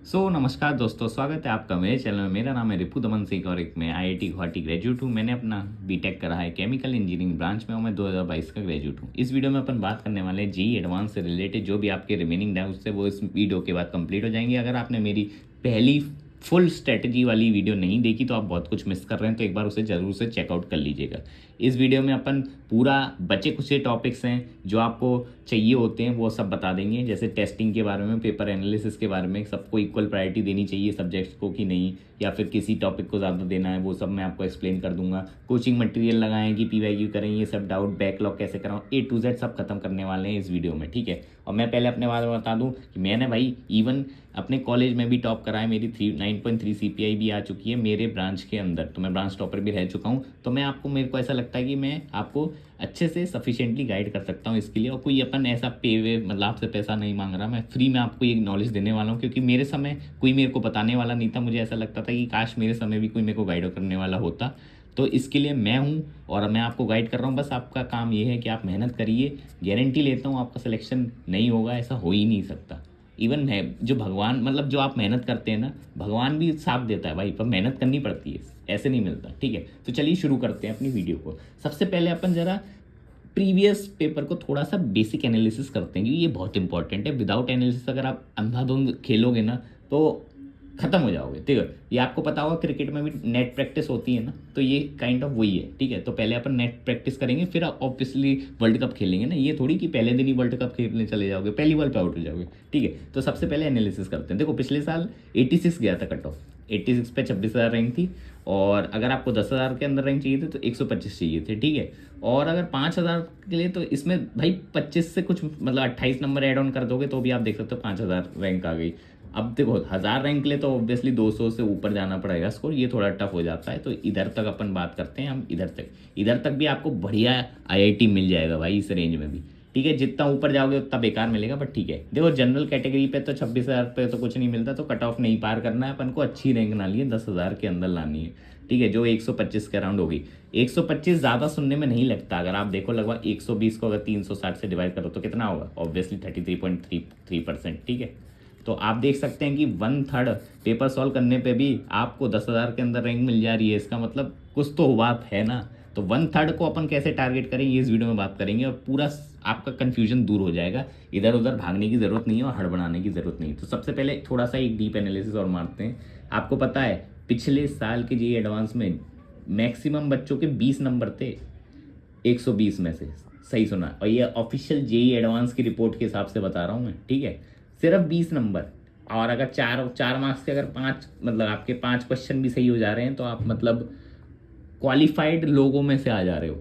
नमस्कार दोस्तों, स्वागत है आपका मेरे चैनल में। मेरा नाम है रिपु दमन सिंह और एक मैं आईआईटी गुवाहाटी ग्रेजुएट हूँ। मैंने अपना बीटेक करा है केमिकल इंजीनियरिंग ब्रांच में और मैं 2022 का ग्रेजुएट हूँ। इस वीडियो में अपन बात करने वाले हैं जेईई एडवांस से रिलेटेड जो भी आपके रिमेनिंग डाउट्स है वो इस वीडियो के बाद कंप्लीट हो जाएंगे। अगर आपने मेरी पहली फुल स्ट्रेटजी वाली वीडियो नहीं देखी तो आप बहुत कुछ मिस कर रहे हैं, तो एक बार उसे ज़रूर से चेकआउट कर लीजिएगा। इस वीडियो में अपन पूरा बचे कुछ टॉपिक्स हैं जो आपको चाहिए होते हैं वो सब बता देंगे, जैसे टेस्टिंग के बारे में, पेपर एनालिसिस के बारे में, सबको इक्वल प्रायोरिटी देनी चाहिए सब्जेक्ट्स को कि नहीं, या फिर किसी टॉपिक को ज़्यादा देना है, वो सब मैं आपको एक्सप्लेन कर दूंगा। कोचिंग मटेरियल लगाएं कि पीवाईक्यू करें, ये सब डाउट, बैकलॉग कैसे कराऊँ, A to Z सब खत्म करने वाले हैं इस वीडियो में, ठीक है। और मैं पहले अपने बारे में बता दूं कि मैंने भाई इवन अपने कॉलेज में भी टॉप करा है। मेरी 9.3 CPI भी आ चुकी है मेरे ब्रांच के अंदर, तो मैं ब्रांच टॉपर भी रह चुका हूँ। तो मेरे को ऐसा लगता है कि मैं आपको अच्छे से सफिशिएंटली गाइड कर सकता हूँ इसके लिए। और कोई अपन ऐसा पे वे मतलब आपसे पैसा नहीं मांग रहा, मैं फ्री में आपको ये नॉलेज देने वाला हूँ, क्योंकि मेरे समय कोई मेरे को बताने वाला नहीं था। मुझे ऐसा लगता था कि काश मेरे समय भी कोई मेरे को गाइड करने वाला होता। तो इसके लिए मैं हूँ और मैं आपको गाइड कर रहा हूँ। बस आपका काम ये है कि आप मेहनत करिए। गारंटी लेता हूँ आपका सिलेक्शन नहीं होगा, ऐसा हो ही नहीं सकता। इवन है जो भगवान, मतलब जो आप मेहनत करते हैं ना, भगवान भी साथ देता है भाई, पर मेहनत करनी पड़ती है, ऐसे नहीं मिलता, ठीक है। तो चलिए शुरू करते हैं अपनी वीडियो को। सबसे पहले अपन जरा प्रीवियस पेपर को थोड़ा सा बेसिक एनालिसिस करते हैं, क्योंकि ये बहुत इंपॉर्टेंट है। विदाउट एनालिसिस अगर आप अंधाधुंध खेलोगे ना तो खत्म हो जाओगे, ठीक है। ये आपको पता होगा, क्रिकेट में भी नेट प्रैक्टिस होती है ना, तो ये काइंड ऑफ वही है, ठीक है। तो पहले अपन नेट प्रैक्टिस करेंगे, फिर ऑब्वियसली वर्ल्ड कप खेलेंगे ना। ये थोड़ी कि पहले दिन ही वर्ल्ड कप खेलने चले जाओगे, पहली बॉल पे आउट हो जाओगे, ठीक है। तो सबसे पहले एनालिसिस करते हैं। देखो पिछले साल 86 गया था कट ऑफ, 86 पे 26,000 रैंक थी। और अगर आपको 10,000 के अंदर रैंक चाहिए थे तो 125 चाहिए थे, ठीक है। और अगर 5,000 के लिए तो इसमें भाई 25 से कुछ मतलब 28 नंबर ऐड ऑन कर दोगे तो भी आप देख सकते हो 5,000 रैंक आ गई। अब देखो 1,000 रैंक के लिए तो ऑब्वियसली 200 से ऊपर जाना पड़ेगा स्कोर, ये थोड़ा टफ हो जाता है। तो इधर तक अपन बात करते हैं। हम इधर तक भी आपको बढ़िया आईआईटी मिल जाएगा भाई इस रेंज में भी, ठीक है। जितना ऊपर जाओगे उतना बेकार मिलेगा, बट ठीक है। देखो जनरल कैटेगरी पे तो 26,000 पे तो कुछ नहीं मिलता, तो कट ऑफ नहीं पार करना है अपन को, अच्छी रैंक ना लिए 10,000 के अंदर लानी है, ठीक है, जो 125 के अराउंड होगी। 125 ज़्यादा सुनने में नहीं लगता, अगर आप देखो लगभग 120 को अगर 360 से डिवाइड करो तो कितना होगा, ऑब्वियसली 33.33%, ठीक है। तो आप देख सकते हैं कि 1/3 पेपर सॉल्व करने पे भी आपको 10,000 के अंदर रैंक मिल जा रही है, इसका मतलब कुछ तो बात है ना। तो 1/3 को अपन कैसे टारगेट करें ये इस वीडियो में बात करेंगे, और पूरा आपका कन्फ्यूजन दूर हो जाएगा। इधर उधर भागने की ज़रूरत नहीं है और हड़बड़ाने की ज़रूरत नहीं है। तो सबसे पहले थोड़ा सा एक डीप एनालिसिस और मारते हैं। आपको पता है पिछले साल के जेईई एडवांस में मैक्सिमम बच्चों के 20 नंबर थे 120 में से, सही सुना। और ये ऑफिशियल जेईई एडवांस की रिपोर्ट के हिसाब से बता रहा हूँ मैं, ठीक है। सिर्फ 20 नंबर। और अगर चार मार्क्स के अगर 5 मतलब आपके 5 क्वेश्चन भी सही हो जा रहे हैं तो आप मतलब क्वालिफाइड लोगों में से आ जा रहे हो,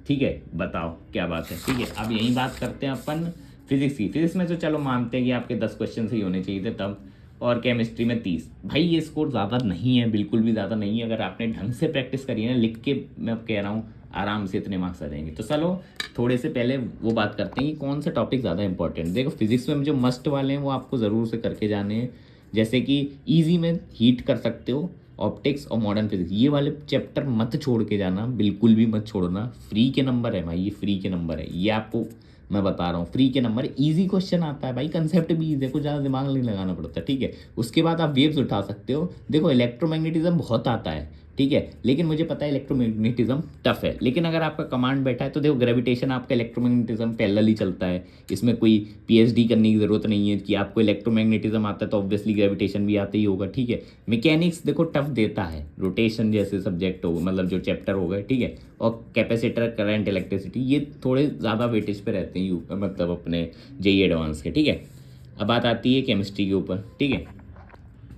ठीक है। बताओ क्या बात है, ठीक है। अब यही बात करते हैं अपन फिजिक्स की। फिजिक्स में तो चलो मानते हैं कि आपके 10 क्वेश्चन सही होने चाहिए थे तब, और केमिस्ट्री में 30। भाई ये स्कोर ज़्यादा नहीं है, बिल्कुल भी ज़्यादा नहीं है। अगर आपने ढंग से प्रैक्टिस करी है ना, लिख के मैं कह रहा हूँ आराम से इतने मार्क्स आ जाएंगे। तो चलो थोड़े से पहले वो बात करते हैं कि कौन सा टॉपिक ज़्यादा इंपॉर्टेंट। देखो फिजिक्स में जो मस्ट वाले हैं वो आपको ज़रूर से करके जाने हैं, जैसे कि ईजी में हीट कर सकते हो, ऑप्टिक्स और मॉडर्न फिजिक्स, ये वाले चैप्टर मत छोड़ के जाना, बिल्कुल भी मत छोड़ना। फ्री के नंबर है भाई, ये फ्री के नंबर है, ये आपको मैं बता रहा हूँ, फ्री के नंबर। इजी क्वेश्चन आता है भाई, कंसेप्ट भी इजी है, कुछ ज़्यादा दिमाग नहीं लगाना पड़ता, ठीक है। उसके बाद आप वेव्स उठा सकते हो। देखो इलेक्ट्रोमैग्नेटिज्म बहुत आता है, ठीक है, लेकिन मुझे पता है इलेक्ट्रोमैग्नेटिज्म टफ है। लेकिन अगर आपका कमांड बैठा है तो देखो ग्रेविटेशन आपका इलेक्ट्रोमैग्नेटिज्म पैरेलल ही चलता है। इसमें कोई पीएचडी करने की ज़रूरत नहीं है कि आपको इलेक्ट्रोमैग्नेटिज्म आता है तो ऑब्वियसली ग्रेविटेशन भी आता ही होगा, ठीक है। मैकेनिक्स देखो टफ देता है, रोटेशन जैसे सब्जेक्ट हो मतलब जो चैप्टर हो गए, ठीक है। और कैपेसिटर, करंट, इलेक्ट्रिसिटी, ये थोड़े ज़्यादा वेटेज पे रहते हैं मतलब अपने जेईई एडवांस के, ठीक है। अब बात आती है केमिस्ट्री के ऊपर, ठीक है।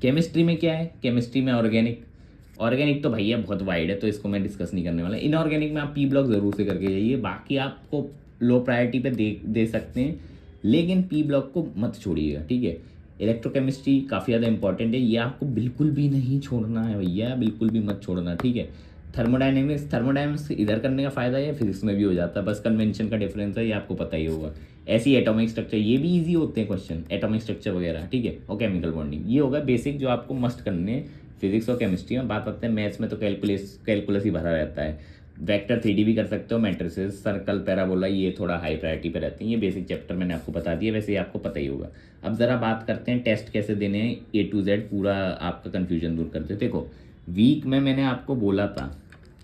केमिस्ट्री में क्या है, केमिस्ट्री में ऑर्गेनिक तो भैया बहुत वाइड है, तो इसको मैं डिस्कस नहीं करने वाला। इनऑर्गेनिक में आप पी ब्लॉक ज़रूर से करके जाइए, बाकी आपको लो प्रायोरिटी पे दे सकते हैं, लेकिन पी ब्लॉक को मत छोड़िएगा, ठीक है। इलेक्ट्रोकेमिस्ट्री काफ़ी ज़्यादा इंपॉर्टेंट है, ये आपको बिल्कुल भी नहीं छोड़ना है भैया, बिल्कुल भी मत छोड़ना, ठीक है। थर्मोडायनेमिक्स इधर करने का फ़ायदा है, फिजिक्स में भी हो जाता है, बस कन्वेंशन का डिफरेंस है, ये आपको पता ही होगा। ऐसी एटॉमिक स्ट्रक्चर, ये भी इजी होते हैं क्वेश्चन, एटॉमिक स्ट्रक्चर वगैरह, ठीक है। और केमिकल बॉन्डिंग, ये होगा बेसिक जो आपको मस्ट करने हैं फिजिक्स और केमिस्ट्री में। बात करते हैं मैथ्स में, तो कैलकुलस ही भरा रहता है। वेक्टर 3D भी कर सकते हो, मैट्रिसेस, सर्कल, पैराबोला, ये थोड़ा हाई प्रायोरिटी पे रहते हैं। ये बेसिक चैप्टर मैंने आपको बता दिया, वैसे ये आपको पता ही होगा। अब ज़रा बात करते हैं टेस्ट कैसे देने हैं, A to Z पूरा आपका कन्फ्यूजन दूर करते हैं। देखो वीक में मैंने आपको बोला था,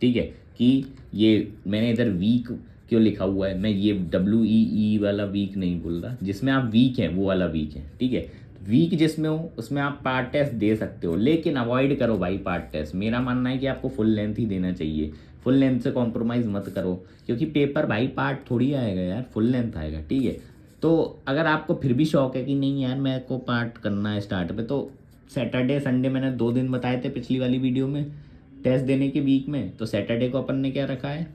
ठीक है, कि ये मैंने इधर वीक क्यों लिखा हुआ है, मैं ये WEE वाला वीक नहीं बोल रहा, जिसमें आप वीक हैं वो वाला वीक है, ठीक है। वीक जिसमें हो उसमें आप पार्ट टेस्ट दे सकते हो, लेकिन अवॉइड करो भाई पार्ट टेस्ट। मेरा मानना है कि आपको फुल लेंथ ही देना चाहिए, फुल लेंथ से कॉम्प्रोमाइज़ मत करो, क्योंकि पेपर भाई पार्ट थोड़ी आएगा यार, फुल लेंथ आएगा, ठीक है। तो अगर आपको फिर भी शौक है कि नहीं यार मेरे को पार्ट करना है स्टार्ट पे, तो सैटरडे संडे मैंने 2 दिन बताए थे पिछली वाली वीडियो में टेस्ट देने के वीक में, तो सैटरडे को अपन ने क्या रखा है,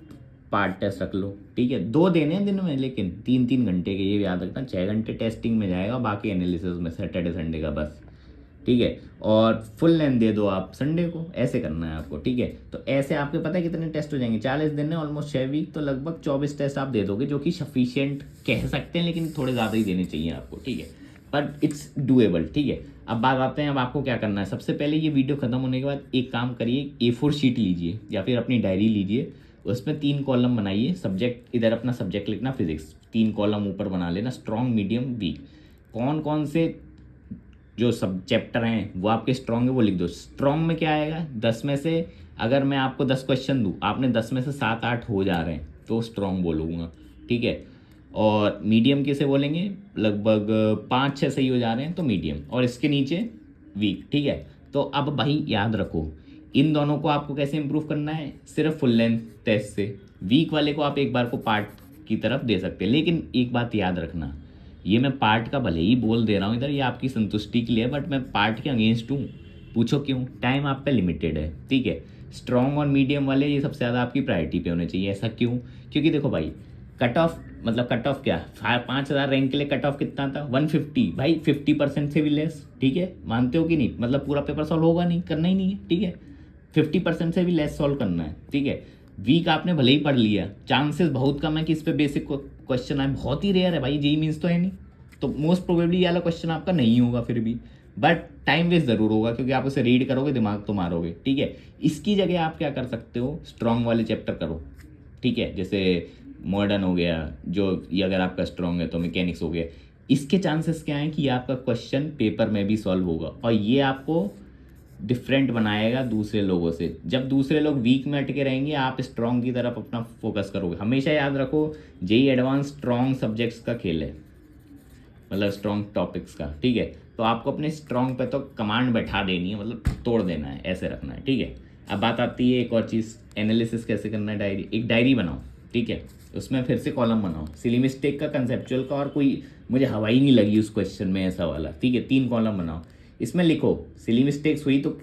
पार्ट टेस्ट रख लो, ठीक है। 2 देने हैं दिन में, लेकिन 3-3 घंटे के, ये याद रखना। 6 घंटे टेस्टिंग में जाएगा, बाकी एनालिसिस में सैटरडे संडे का बस, ठीक है। और फुल लेंथ दे दो आप संडे को, ऐसे करना है आपको, ठीक है। तो ऐसे आपके पता है कितने टेस्ट हो जाएंगे, 40 दिन है, ऑलमोस्ट 6 वीक, तो लगभग 24 टेस्ट आप दे दोगे, जो कि सफिशियंट कह सकते हैं, लेकिन थोड़े ज़्यादा ही देने चाहिए आपको, ठीक है, पर इट्स डूएबल, ठीक है। अब बात आते हैं, अब आपको क्या करना है। सबसे पहले ये वीडियो खत्म होने के बाद एक काम करिए, A4 शीट लीजिए या फिर अपनी डायरी लीजिए, उसमें 3 कॉलम बनाइए। सब्जेक्ट, इधर अपना सब्जेक्ट लिखना फिजिक्स, 3 कॉलम ऊपर बना लेना, स्ट्रॉन्ग, मीडियम, वीक। कौन कौन से जो सब चैप्टर हैं वो आपके स्ट्रॉन्ग है वो लिख दो। स्ट्रॉन्ग में क्या आएगा, 10 में से अगर मैं आपको 10 क्वेश्चन दूँ, आपने 10 में से 7-8 हो जा रहे हैं तो स्ट्रॉन्ग बोलूँगा, ठीक है। और मीडियम किसे बोलेंगे, लगभग 5-6 सही हो जा रहे हैं तो मीडियम, और इसके नीचे वीक, ठीक है। तो अब भाई याद रखो, इन दोनों को आपको कैसे इंप्रूव करना है, सिर्फ फुल लेंथ टेस्ट से। वीक वाले को आप एक बार को पार्ट की तरफ दे सकते हैं, लेकिन एक बात याद रखना, ये मैं पार्ट का भले ही बोल दे रहा हूँ इधर, ये आपकी संतुष्टि के लिए, बट मैं पार्ट के अगेंस्ट हूँ। पूछो क्यों, टाइम आप पे लिमिटेड है, ठीक है। स्ट्रॉन्ग और मीडियम वाले ये सबसे ज़्यादा आपकी प्रायोरिटी पे होने चाहिए। ऐसा क्यों, क्योंकि देखो भाई, कट ऑफ मतलब कट ऑफ क्या, 5,000 रैंक के लिए कट ऑफ कितना था, 150 भाई, 50% से भी लेस, ठीक है। मानते हो कि नहीं, मतलब पूरा पेपर सॉल्व होगा नहीं, करना ही नहीं है, ठीक है। 50% से भी लेस सॉल्व करना है, ठीक है। वीक आपने भले ही पढ़ लिया, चांसेस बहुत कम है कि इस पे बेसिक क्वेश्चन आए, बहुत ही रेयर है भाई, जेई मीन्स तो है नहीं, तो मोस्ट प्रोबेबली ये वाला क्वेश्चन आपका नहीं होगा फिर भी, बट टाइम वेस्ट ज़रूर होगा, क्योंकि आप उसे रीड करोगे, दिमाग तो मारोगे, ठीक है। इसकी जगह आप क्या कर सकते हो, स्ट्रॉन्ग वाले चैप्टर करो, ठीक है। जैसे मॉडर्न हो गया, जो ये अगर आपका स्ट्रॉन्ग है तो मैकेनिक्स हो गया। इसके चांसेस क्या हैं कि ये आपका क्वेश्चन पेपर में भी सॉल्व होगा, और ये आपको डिफरेंट बनाएगा दूसरे लोगों से। जब दूसरे लोग वीक में अटके रहेंगे, आप स्ट्रॉन्ग की तरफ अपना फोकस करोगे। हमेशा याद रखो, जेई एडवांस स्ट्रॉन्ग सब्जेक्ट्स का खेल है, मतलब स्ट्रॉन्ग टॉपिक्स का, ठीक है। तो आपको अपने स्ट्रॉन्ग पे तो कमांड बैठा देनी है, मतलब तोड़ देना है, ऐसे रखना है, ठीक है। अब बात आती है एक और चीज़, एनालिसिस कैसे करना है। डायरी, एक डायरी बनाओ, ठीक है, उसमें फिर से कॉलम बनाओ, सिली मिस्टेक का, कंसेप्चुअल का, और कोई मुझे हवा ही नहीं लगी उस क्वेश्चन में ऐसा वाला, ठीक है। 3 कॉलम बनाओ, इसमें लिखो सिली मिस्टेक्स हुई तो,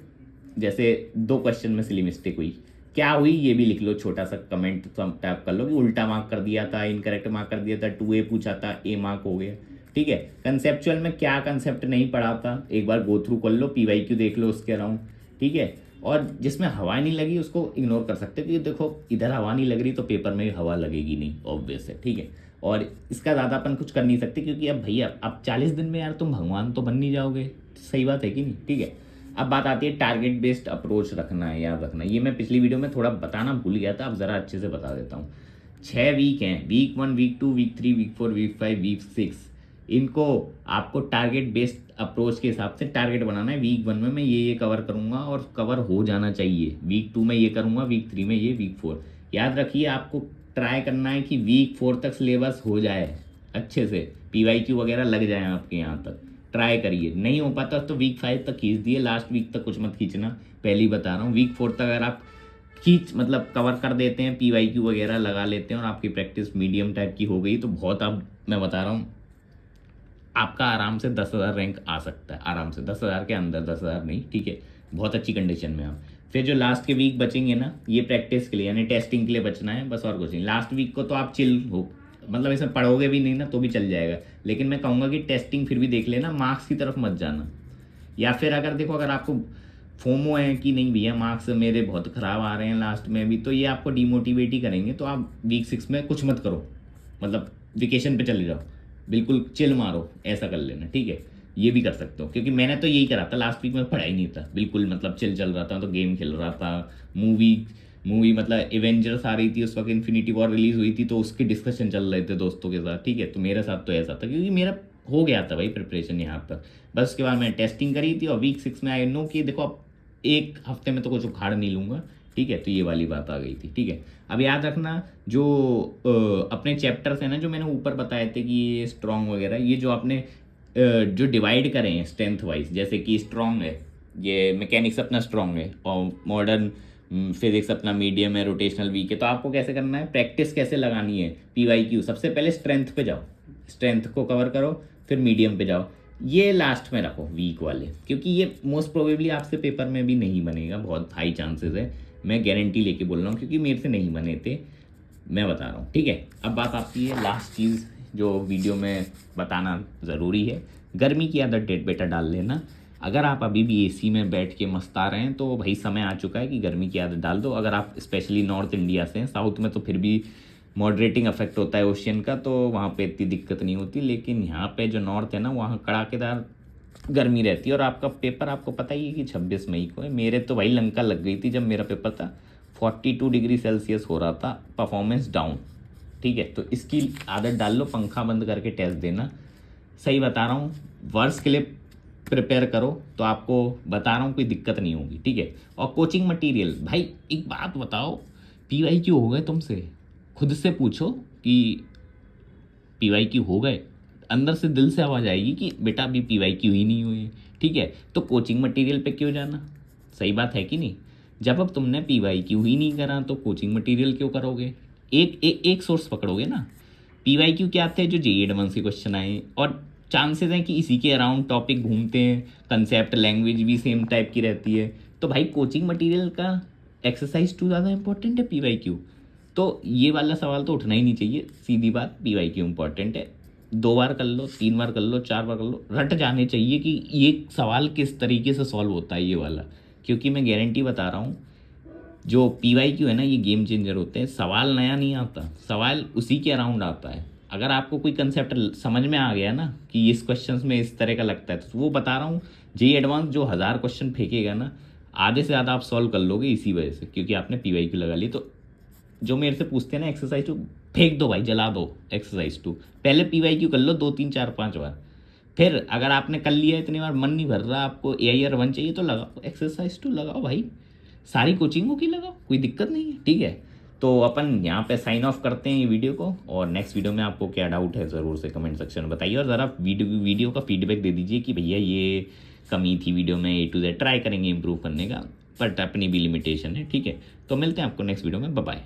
जैसे 2 क्वेश्चन में सिली मिस्टेक हुई, क्या हुई ये भी लिख लो, छोटा सा कमेंट टाइप कर लो कि उल्टा मार्क कर दिया था, इनकरेक्ट मार्क कर दिया था, 2A पूछा था, A मार्क हो गया, ठीक है। कंसेप्चुअल में क्या कंसेप्ट नहीं पढ़ा था, एक बार गो थ्रू कर लो, PYQ देख लो उसके अराउंड, ठीक है। और जिसमें हवा नहीं लगी उसको इग्नोर कर सकते हो, क्योंकि देखो इधर हवा नहीं लग रही तो पेपर में हवा लगेगी नहीं, ऑब्वियस है, ठीक है। और इसका ज़्यादा अपन कुछ कर नहीं सकते, क्योंकि अब भैया अब 40 दिन में यार तुम भगवान तो बन नहीं जाओगे, सही बात है कि नहीं, ठीक है। अब बात आती है टारगेट बेस्ड अप्रोच रखना है, याद रखना। ये मैं पिछली वीडियो में थोड़ा बताना भूल गया था, अब ज़रा अच्छे से बता देता हूँ। 6 वीक हैं, week 1, week 2, week 3, week 4, week 5, week 6, इनको आपको टारगेट बेस्ड अप्रोच के हिसाब से टारगेट बनाना है। वीक 1 में मैं ये कवर करूँगा और कवर हो जाना चाहिए, वीक 2 में ये करूँगा, वीक 3 में ये, वीक 4। याद रखिए, आपको ट्राई करना है कि वीक 4 तक सिलेबस हो जाए अच्छे से, PYQ वगैरह लग जाए आपके यहाँ तक, ट्राई करिए। नहीं हो पाता तो वीक 5 तक खींच दिए, लास्ट वीक तक कुछ मत खींचना, पहले ही बता रहा हूँ। वीक 4 तक अगर आप खींच मतलब कवर कर देते हैं, PYQ वगैरह लगा लेते हैं, और आपकी प्रैक्टिस मीडियम टाइप की हो गई, तो बहुत, अब मैं बता रहा हूँ आपका आराम से 10,000 रैंक आ सकता है, आराम से 10,000 के अंदर, 10,000 नहीं, ठीक है, बहुत अच्छी कंडीशन में आप। फिर जो लास्ट के वीक बचेंगे ना, ये प्रैक्टिस के लिए यानी टेस्टिंग के लिए बचना है, बस और कुछ नहीं। लास्ट वीक को तो आप चिल हो, मतलब इसमें पढ़ोगे भी नहीं ना तो भी चल जाएगा, लेकिन मैं कहूँगा कि टेस्टिंग फिर भी देख लेना, मार्क्स की तरफ मत जाना। या फिर अगर देखो, अगर आपको फोमो है कि नहीं भैया मार्क्स मेरे बहुत ख़राब आ रहे हैं लास्ट में भी, तो ये आपको डिमोटिवेट ही करेंगे, तो आप वीक 6 में कुछ मत करो, मतलब वेकेशन पे चले जाओ, बिल्कुल चिल मारो, ऐसा कर लेना, ठीक है। ये भी कर सकते हो, क्योंकि मैंने तो यही करा था, लास्ट वीक में पढ़ा ही नहीं था बिल्कुल, मतलब चिल चल रहा था, तो गेम खेल रहा था, मूवी मूवी मतलब एवेंजर्स आ रही थी उस वक्त, इन्फिनिटी वॉर रिलीज हुई थी, तो उसकी डिस्कशन चल रहे थे दोस्तों के साथ, ठीक है। तो मेरे साथ तो ऐसा था क्योंकि मेरा हो गया था भाई प्रिपरेशन यहाँ तक, बस उसके बाद मैंने टेस्टिंग करी थी और वीक 6 में आई नो कि देखो अब एक हफ्ते में तो कुछ उखाड़ नहीं लूँगा, ठीक है। तो ये वाली बात आ गई थी, ठीक है। अब याद रखना जो अपने चैप्टर्स हैं ना, जो मैंने ऊपर बताए थे कि ये स्ट्रॉन्ग वगैरह, ये जो आपने जो डिवाइड करें हैं स्ट्रेंथ वाइज, जैसे कि स्ट्रॉन्ग है, ये मैकेनिक्स अपना स्ट्रॉन्ग है और मॉडर्न फिजिक्स अपना मीडियम है, रोटेशनल वीक है। तो आपको कैसे करना है, प्रैक्टिस कैसे लगानी है, PYQ सबसे पहले स्ट्रेंथ पे जाओ, स्ट्रेंथ को कवर करो, फिर मीडियम पे जाओ, ये लास्ट में रखो वीक वाले, क्योंकि ये मोस्ट प्रोबेबली आपसे पेपर में भी नहीं बनेगा, बहुत हाई चांसेस है, मैं गारंटी लेके बोल रहा हूँ क्योंकि मेरे से नहीं बने थे, मैं बता रहा हूँ, ठीक है। अब बात आती है लास्ट चीज़ जो वीडियो में बताना ज़रूरी है, गर्मी की आदत डेट बेटा डाल लेना। अगर आप अभी भी AC में बैठ के मस्ता रहे हैं तो भाई समय आ चुका है कि गर्मी की आदत डाल दो। अगर आप स्पेशली नॉर्थ इंडिया से हैं, साउथ में तो फिर भी मॉडरेटिंग इफेक्ट होता है ओशियन का, तो वहाँ पे इतनी दिक्कत नहीं होती, लेकिन यहाँ पे जो नॉर्थ है ना, वहाँ कड़ाकेदार गर्मी रहती है। और आपका पेपर आपको पता ही है कि 26 मई को है। मेरे तो भाई लंका लग गई थी जब मेरा पेपर था, 42 डिग्री सेल्सियस हो रहा था, परफॉर्मेंस डाउन, ठीक है। तो इसकी आदत डाल लो, पंखा बंद करके टेस्ट देना, सही बता रहा हूँ। वर्ष के लिए प्रिपेयर करो तो आपको बता रहा हूँ कोई दिक्कत नहीं होगी, ठीक है। और कोचिंग मटेरियल, भाई एक बात बताओ, PYQ हो गए तुमसे, खुद से पूछो कि PYQ हो गए, अंदर से दिल से आवाज़ आएगी कि बेटा अभी PYQ ही नहीं हुई, ठीक है। तो कोचिंग मटेरियल पे क्यों जाना, सही बात है कि नहीं। जब अब तुमने PYQ ही नहीं करा तो कोचिंग मटेरियल क्यों करोगे, एक सोर्स पकड़ोगे ना। PYQ क्या आते हैं, जो JEE एडवांस के क्वेश्चन आए, और चांसेस हैं कि इसी के अराउंड टॉपिक घूमते हैं, कंसेप्ट लैंग्वेज भी सेम टाइप की रहती है। तो भाई कोचिंग मटेरियल का एक्सरसाइज 2 ज़्यादा इंपॉर्टेंट है PYQ, तो ये वाला सवाल तो उठना ही नहीं चाहिए, सीधी बात। PYQ इंपॉर्टेंट है, 2 बार कर लो, 3 बार कर लो, 4 बार कर लो, रट जाने चाहिए कि ये सवाल किस तरीके से सॉल्व होता है ये वाला। क्योंकि मैं गारंटी बता रहा हूँ, जो PYQ है ना, ये गेम चेंजर होते हैं। सवाल नया नहीं आता, सवाल उसी के अराउंड आता है। अगर आपको कोई कंसेप्ट समझ में आ गया ना कि इस क्वेश्चन में इस तरह का लगता है, तो वो बता रहा हूँ, JEE एडवांस जो 1000 क्वेश्चन फेंकेगा ना, आधे से ज़्यादा आप सॉल्व कर लोगे इसी वजह से, क्योंकि आपने PYQ लगा ली। तो जो मेरे से पूछते हैं ना एक्सरसाइज 2, फेंक दो भाई, जला दो एक्सरसाइज 2, पहले PYQ कर लो 2 3 4 5 बार, फिर अगर आपने कर लिया इतनी बार, मन नहीं भर रहा, आपको AIR 1 चाहिए तो लगाओ एक्सरसाइज 2, लगाओ भाई, सारी कोचिंगों की लगाओ, कोई दिक्कत नहीं है, ठीक है। तो अपन यहाँ पे साइन ऑफ करते हैं ये वीडियो को, और नेक्स्ट वीडियो में आपको क्या डाउट है ज़रूर से कमेंट सेक्शन में बताइए, और ज़रा वीडियो का फीडबैक दे दीजिए कि भैया ये कमी थी वीडियो में, A to Z ट्राई करेंगे इंप्रूव करने का, बट अपनी भी लिमिटेशन है, ठीक है। तो मिलते हैं आपको नेक्स्ट वीडियो में, बाय बाय।